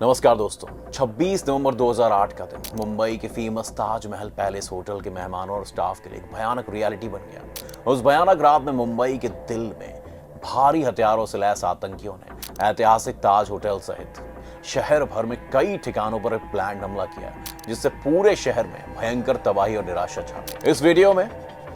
नमस्कार दोस्तों, 26 नवंबर 2008 का दिन मुंबई के फेमस ताजमहल पैलेस होटल के मेहमानों और स्टाफ के लिए एक भयानक रियलिटी बन गया। उस भयानक रात में मुंबई के दिल में भारी हथियारों से लैस आतंकियों ने ऐतिहासिक ताज होटल सहित शहर भर में कई ठिकानों पर एक प्लान हमला किया, जिससे पूरे शहर में भयंकर तबाही और निराशा छा गई। इस वीडियो में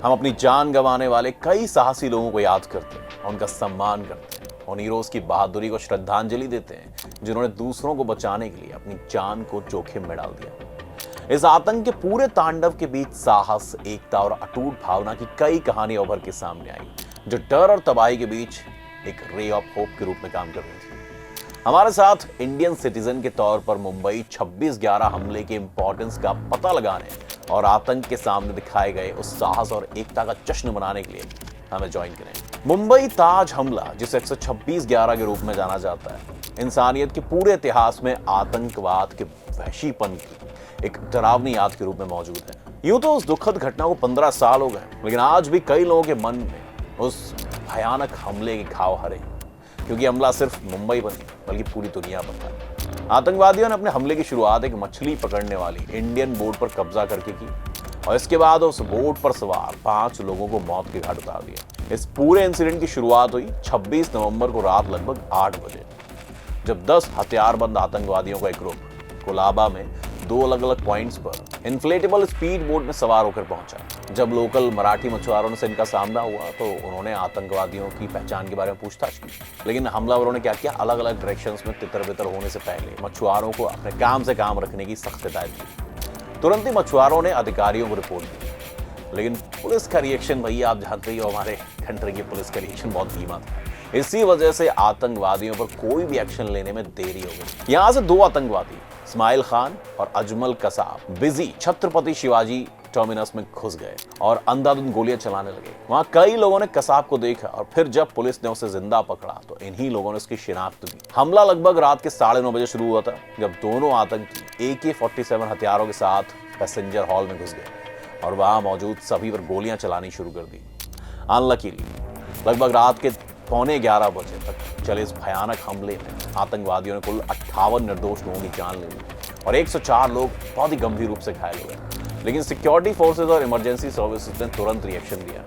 हम अपनी जान गंवाने वाले कई साहसी लोगों को याद करते हैं, उनका सम्मान करते हैं, उन हीरोज की बहादुरी को श्रद्धांजलि देते हैं जिन्होंने दूसरों को बचाने के लिए अपनी जान को जोखिम में डाल दिया। इस आतंक के पूरे तांडव के बीच साहस, एकता और अटूट भावना की कई कहानियां उभर के सामने आई, जो डर और तबाही के बीच एक रे ऑफ होप के रूप में काम कर रही थी। हमारे साथ इंडियन सिटीजन के तौर पर मुंबई 26/11 हमले के इंपॉर्टेंस का पता लगाने और आतंक के सामने दिखाए गए उस साहस और एकता का जश्न मनाने के लिए हमें ज्वाइन करें। मुंबई ताज हमला, जिसे अक्सर 26/11 के रूप में जाना जाता है, इंसानियत के पूरे इतिहास में आतंकवाद के वहशीपन की एक डरावनी याद के रूप में मौजूद है। यूं तो उस दुखद घटना को 15 साल हो गए, लेकिन आज भी कई लोगों के मन में उस भयानक हमले के घाव हरे, क्योंकि हमला सिर्फ मुंबई पर नहीं बल्कि पूरी दुनिया पर था। आतंकवादियों ने अपने हमले की शुरुआत एक मछली पकड़ने वाली इंडियन बोट पर कब्जा करके की और इसके बाद उस बोट पर सवार 5 लोगों को मौत के घाट उतार दिया। इस पूरे इंसिडेंट की शुरुआत हुई 26 नवंबर को रात लगभग 8 बजे, जब 10 हथियारबंद आतंकवादियों का एक ग्रुप कोलाबा में 2 अलग अलग पॉइंट्स पर इन्फ्लेटेबल स्पीड बोट में सवार होकर पहुंचा। जब लोकल मराठी मछुआरों से इनका सामना हुआ तो उन्होंने आतंकवादियों की पहचान के बारे में पूछताछ की, लेकिन हमलावरों ने क्या किया, अलग अलग डायरेक्शंस में तितर-बितर होने से पहले मछुआरों को अपने काम से काम रखने की सख्त हिदायत दी। तुरंत ही मछुआरों ने अधिकारियों को रिपोर्ट दी, लेकिन पुलिस का रिएक्शन, भैया आप जानते ही हो, हमारे कंट्री की पुलिस का रिएक्शन बहुत धीमा था। इसी वजह से आतंकवादियों पर कोई भी एक्शन लेने में देरी हो गई। यहां से 2 आतंकवादी, इस्माइल खान और अजमल कसाब, बिजी छत्रपति शिवाजी टर्मिनस में घुस गए और अंधाधुंध गोलियां चलाने लगे। वहां कई लोगों ने कसाब को देखा और फिर जब पुलिस ने उसे जिंदा पकड़ा तो इन्हीं लोगों ने उसकी शिनाख्त दी। हमला लगभग रात के 9:30 बजे शुरू हुआ था, जब दोनों आतंकी AK-47 हथियारों के साथ पैसेंजर हॉल में घुस गए और वहां मौजूद सभी पर गोलियां चलानी शुरू कर दी। अनलकीली लगभग रात के 11:15 बजे तक चले इस भयानक हमले में आतंकवादियों ने कुल 58 निर्दोष लोगों की जान ले ली और 104 लोग बहुत ही गंभीर रूप से घायल हो गए। लेकिन सिक्योरिटी फोर्सेज और इमरजेंसी सर्विसेज ने तुरंत रिएक्शन दिया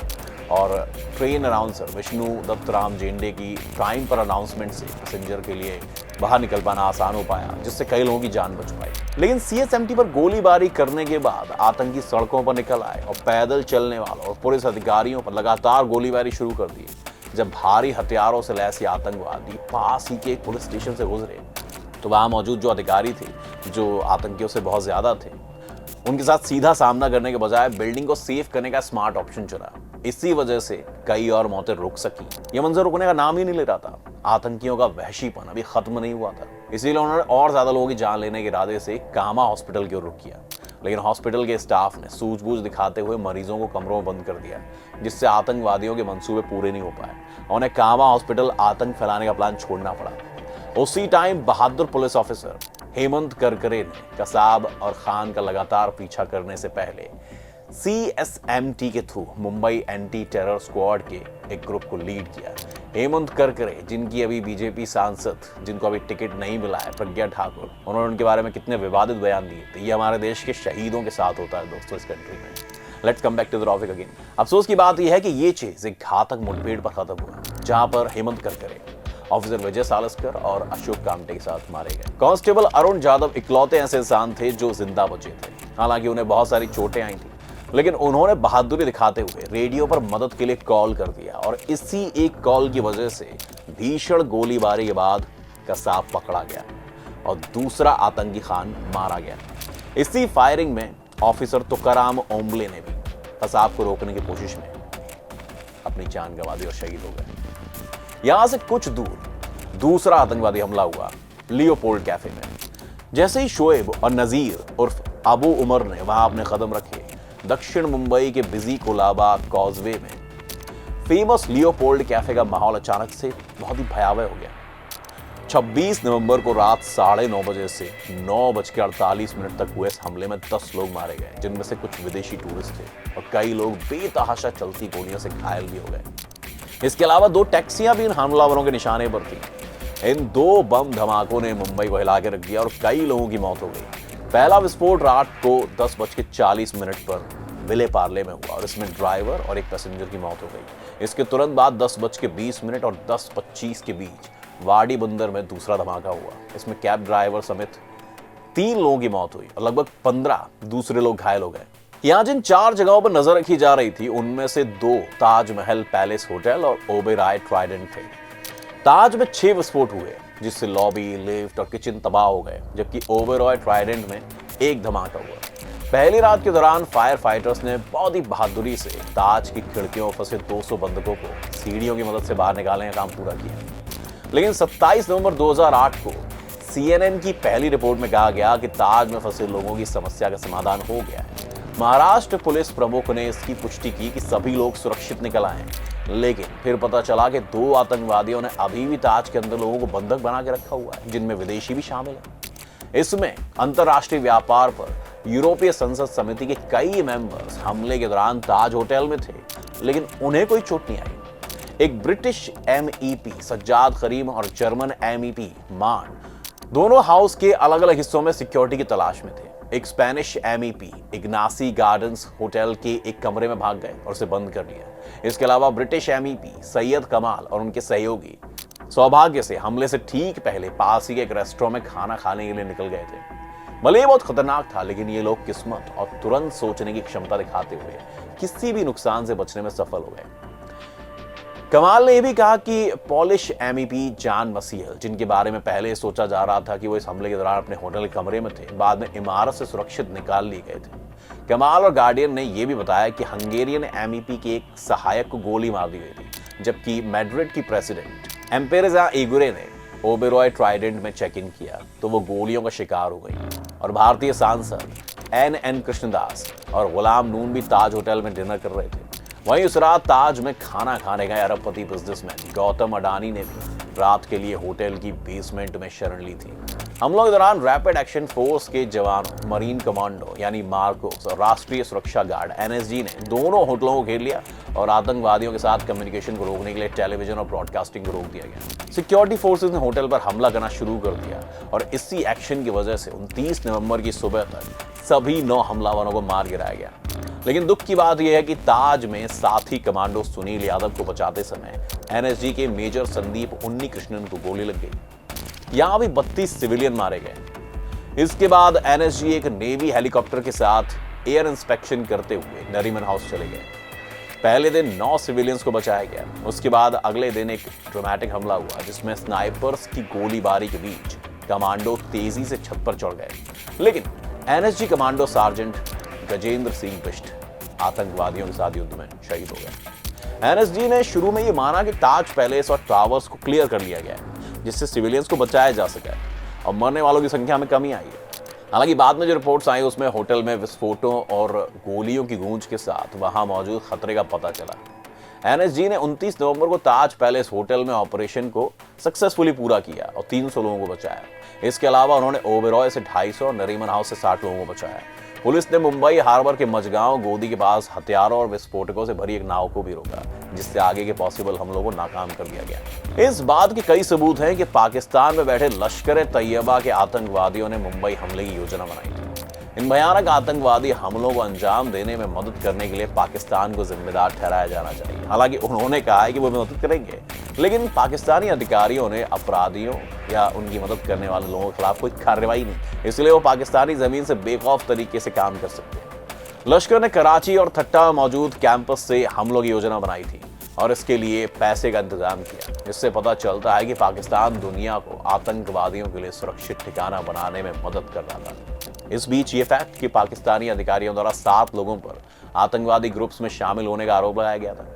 और ट्रेन अनाउंसर विष्णु दत्त राम जेंडे की टाइम पर अनाउंसमेंट से पैसेंजर के लिए बाहर निकल पाना आसान हो पाया, जिससे कई लोगों की जान बच पाई। लेकिन CSMT पर गोलीबारी करने के बाद आतंकी सड़कों पर निकल आए और पैदल चलने वालों और पुलिस अधिकारियों पर लगातार गोलीबारी शुरू कर दी। जब भारी हथियारों से लैस आतंकवादी पास ही के एक पुलिस स्टेशन से गुजरे तो वहां मौजूद जो अधिकारी थे, जो आतंकियों से बहुत ज्यादा थे, उनके साथ सीधा सामना करने के बजाय बिल्डिंग को सेव करने का स्मार्ट ऑप्शन चुना। इसी वजह से कई और मौतें रुक सकी। यह मंजर रुकने का नाम ही नहीं ले रहा था। आतंकियों का वहशीपन अभी खत्म नहीं हुआ था, इसीलिए उन्होंने और ज्यादा लोगों की जान लेने के इरादे से कामा हॉस्पिटल की ओर रुख किया। लेकिन हॉस्पिटल के स्टाफ ने सूझबूझ दिखाते हुए मरीजों को कमरों में बंद कर दिया, जिससे आतंकवादियों के मंसूबे पूरे नहीं हो पाए। उन्हें कामा हॉस्पिटल आतंक फैलाने का प्लान छोड़ना पड़ा। उसी टाइम बहादुर पुलिस ऑफिसर हेमंत करकरे ने कसाब और खान का लगातार पीछा करने से पहले CSMT के through Mumbai anti terror squad के एक ग्रुप को लीड किया। हेमंत करकरे, जिनकी अभी बीजेपी सांसद, जिनको अभी टिकट नहीं मिला है, प्रज्ञा ठाकुर, उन्होंने उनके बारे में कितने विवादित बयान दिए थे। ये हमारे देश के शहीदों के साथ होता है दोस्तों इस कंट्री में। Let's come back to the topic again. अफसोस की बात यह है कि ये चीज एक घातक मुठभेड़ पर खत्म हुआ, जहां पर हेमंत करकरे ऑफिसर विजय सालस्कर और अशोक कामटे के साथ मारे गए। कांस्टेबल अरुण जाधव इकलौते ऐसे इंसान थे जो जिंदा बचे थे। हालांकि उन्हें बहुत सारी चोटें आई थी, लेकिन उन्होंने बहादुरी दिखाते हुए रेडियो पर मदद के लिए कॉल कर दिया और इसी एक कॉल की वजह से भीषण गोलीबारी के बाद कसाब पकड़ा गया और दूसरा आतंकी खान मारा गया। इसी फायरिंग में ऑफिसर तुकाराम ओम्बले ने भी कसाब को रोकने की कोशिश में अपनी जान गंवा दी और शहीद हो गए। यहां से कुछ दूर दूसरा आतंकवादी हमला हुआ लियोपोल्ड कैफे में। जैसे ही शोएब और नजीर उर्फ अबू उमर ने वहां अपने कदम रखे, दक्षिण मुंबई के बिजी कोलाबा कॉजवे में फेमस लियोपोल्ड कैफे का माहौल अचानक से बहुत ही भयावह हो गया। 26 नवंबर को रात 9:30 बजे से 9:48 तक हुए इस हमले में 10 लोग मारे गए, जिनमें से कुछ विदेशी टूरिस्ट थे और कई लोग बेतहाशा चलती गोलियों से घायल भी हो गए। इसके अलावा 2 टैक्सियां भी इन हमलावरों के निशाने पर थी। इन 2 बम धमाकों ने मुंबई को हिला के रख दिया और कई लोगों की मौत हो गई। पहला विस्फोट रात को 10:40 पर विले पार्ले में हुआ और इसमें ड्राइवर और एक पैसेंजर की मौत हो गई। इसके तुरंत बाद 10:20 और 10:25 के बीच वाडी बंदर में दूसरा धमाका हुआ। इसमें कैब ड्राइवर समेत 3 लोगों की मौत हुई और लगभग 15 दूसरे लोग घायल हो गए। यहाँ जिन 4 जगहों पर नजर रखी जा रही थी उनमें से 2 ताजमहल पैलेस होटल और ओबेरॉय ट्राइडेंट थे। ताज में 6 विस्फोट हुए जिससे लॉबी, लिफ्ट और किचन तबाह हो गए, जबकि ओबेरॉय ट्राइडेंट में 1 धमाका हुआ। पहली रात के दौरान फायर फाइटर्स ने बहुत ही बहादुरी से ताज की खिड़कियों में फंसे 200 बंधकों को सीढ़ियों की मदद से बाहर निकालने का काम पूरा किया। लेकिन 27 नवंबर 2008 को CNN की पहली रिपोर्ट में कहा गया कि ताज में फंसे लोगों की समस्या का समाधान हो गया है। महाराष्ट्र पुलिस प्रमुख ने इसकी पुष्टि की कि सभी लोग सुरक्षित निकल आए, लेकिन फिर पता चला कि 2 आतंकवादियों ने अभी भी ताज के अंदर लोगों को बंधक बना के रखा हुआ है, जिनमें विदेशी भी शामिल हैं। इसमें अंतर्राष्ट्रीय व्यापार पर यूरोपीय संसद समिति के कई मेंबर्स हमले के दौरान ताज होटल में थे, लेकिन उन्हें कोई चोट नहीं आई। एक ब्रिटिश MEP सज्जाद करीम और जर्मन MEP मान दोनों हाउस के अलग अलग हिस्सों में सिक्योरिटी की तलाश में थे। एक स्पेनिश MEP इग्नासी गार्डन्स होटल के एक कमरे में भाग गए और उसे बंद कर दिया। इसके अलावा ब्रिटिश MEP सैयद कमाल और उनके सहयोगी सौभाग्य से हमले से ठीक पहले पास ही के एक रेस्टोरेंट में खाना खाने के लिए निकल गए थे। भले ये बहुत खतरनाक था, लेकिन ये लोग किस्मत और तुरंत सोचने की क्षमता दिखाते हुए किसी भी नुकसान से बचने में सफल हो गए। कमाल ने यह भी कहा कि पॉलिश MEP जान मसीहल, जिनके बारे में पहले सोचा जा रहा था कि वो इस हमले के दौरान अपने होटल के कमरे में थे, बाद में इमारत से सुरक्षित निकाल लिए गए थे। कमाल और गार्डियन ने यह भी बताया कि हंगेरियन MEP के एक सहायक को गोली मार दी गई थी, जबकि मैड्रिड की प्रेसिडेंट एम्पेरेजा इगुरे ने ओबेरॉय ट्राइडेंट में चेक इन किया तो वो गोलियों का शिकार हो गई। और भारतीय सांसद NN कृष्णदास और गुलाम नून भी ताज होटल में डिनर कर रहे थे। वहीं उस रात ताज में खाना खाने गए अरबपति बिजनेसमैन गौतम अडानी ने भी रात के लिए होटल की बेसमेंट में शरण ली थी। हमलों के दौरान रैपिड एक्शन फोर्स के जवानों, मरीन कमांडो यानी मार्कोस और राष्ट्रीय सुरक्षा गार्ड NSG ने दोनों होटलों को घेर लिया और आतंकवादियों के साथ कम्युनिकेशन को रोकने के लिए टेलीविजन और ब्रॉडकास्टिंग को रोक दिया गया। सिक्योरिटी फोर्सेज ने होटल पर हमला करना शुरू कर दिया और इसी एक्शन की वजह से 29 नवंबर की सुबह तक सभी 9 हमलावरों को मार गिराया गया। लेकिन दुख की बात यह है कि ताज में साथी कमांडो सुनील यादव को बचाते समय NSG के मेजर संदीप उन्नी कृष्णन को गोली लग गई। यहां भी 32 सिविलियन मारे गए। इसके बाद NSG एक नेवी हेलीकॉप्टर के साथ एयर इंस्पेक्शन करते हुए नरीमन हाउस चले गए। पहले दिन 9 सिविलियंस को बचाया गया। उसके बाद अगले दिन एक ड्रामेटिक हमला हुआ जिसमें स्नाइपर्स की गोलीबारी के बीच कमांडो तेजी से छत पर चढ़ गए, लेकिन NSG commando sergeant Gajendra Singh Bisht आतंकवादियों के साथ युद्ध में शहीद हो गए। NSG ने शुरू में ये माना कि ताज पैलेस और टावर्स को क्लियर कर लिया गया है, जिससे सिविलियंस को बचाया जा सके और मरने वालों की संख्या में कमी आई है। हालांकि बाद में जो रिपोर्ट्स आई उसमें होटल में विस्फोटों और गोलियों की गूंज के साथ वहां मौजूद खतरे का पता चला। NSG ने 29 नवंबर को ताज पैलेस होटल में ऑपरेशन को सक्सेसफुली पूरा किया और 300 लोगों को बचाया। इसके अलावा उन्होंने ओबेरॉय से 250 और नरीमन हाउस से 60 लोगों को बचाया। पुलिस ने मुंबई हार्बर के मझगांव गोदी के पास हथियारों और विस्फोटकों से भरी एक नाव को भी रोका, जिससे आगे के पॉसिबल हमलों को नाकाम कर दिया गया। इस बात के कई सबूत हैं कि पाकिस्तान में बैठे लश्कर-ए-तैयबा के आतंकवादियों ने मुंबई हमले की योजना बनाई थी। इन भयानक आतंकवादी हमलों को अंजाम देने में मदद करने के लिए पाकिस्तान को जिम्मेदार ठहराया जाना चाहिए। हालांकि उन्होंने कहा है कि वो मदद करेंगे, लेकिन पाकिस्तानी अधिकारियों ने अपराधियों या उनकी मदद करने वाले लोगों के खिलाफ कोई कार्रवाई नहीं, इसलिए वो पाकिस्तानी जमीन से बेखौफ तरीके से काम कर सकते हैं। लश्कर ने कराची और थट्टा में मौजूद कैंपस से हमलों की योजना बनाई थी और इसके लिए पैसे का इंतजाम किया। इससे पता चलता है कि पाकिस्तान दुनिया को आतंकवादियों के लिए सुरक्षित ठिकाना बनाने में मदद कर रहा था। इस बीच ये फैक्ट कि पाकिस्तानी अधिकारियों द्वारा 7 लोगों पर आतंकवादी ग्रुप्स में शामिल होने का आरोप लगाया गया था।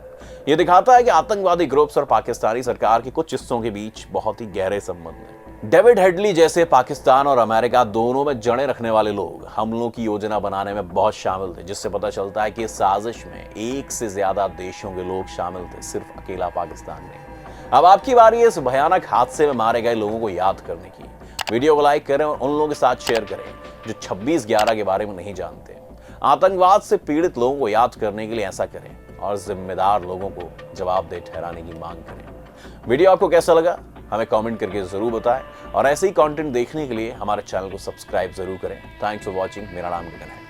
यह दिखाता है कि आतंकवादी ग्रुप्स और पाकिस्तानी सरकार के कुछ हिस्सों के बीच बहुत ही गहरे संबंध हैं। डेविड हेडली जैसे पाकिस्तान और अमेरिका दोनों में जड़ें रखने वाले लोग हमलों की योजना बनाने में बहुत शामिल थे, जिससे पता चलता है कि इस साजिश में 1 से ज्यादा देशों के लोग शामिल थे, सिर्फ अकेला पाकिस्तान नहीं। अब आपकी बारी है इस भयानक हादसे में मारे गए लोगों को याद करने की। वीडियो को लाइक करें और उन लोगों के साथ शेयर करें जो 26/11 के बारे में नहीं जानते। आतंकवाद से पीड़ित लोगों को याद करने के लिए ऐसा करें और जिम्मेदार लोगों को जवाबदेह ठहराने की मांग करें। वीडियो आपको कैसा लगा हमें कमेंट करके जरूर बताएं और ऐसे ही कंटेंट देखने के लिए हमारे चैनल को सब्सक्राइब जरूर करें। Thanks for watching. मेरा नाम गगन है।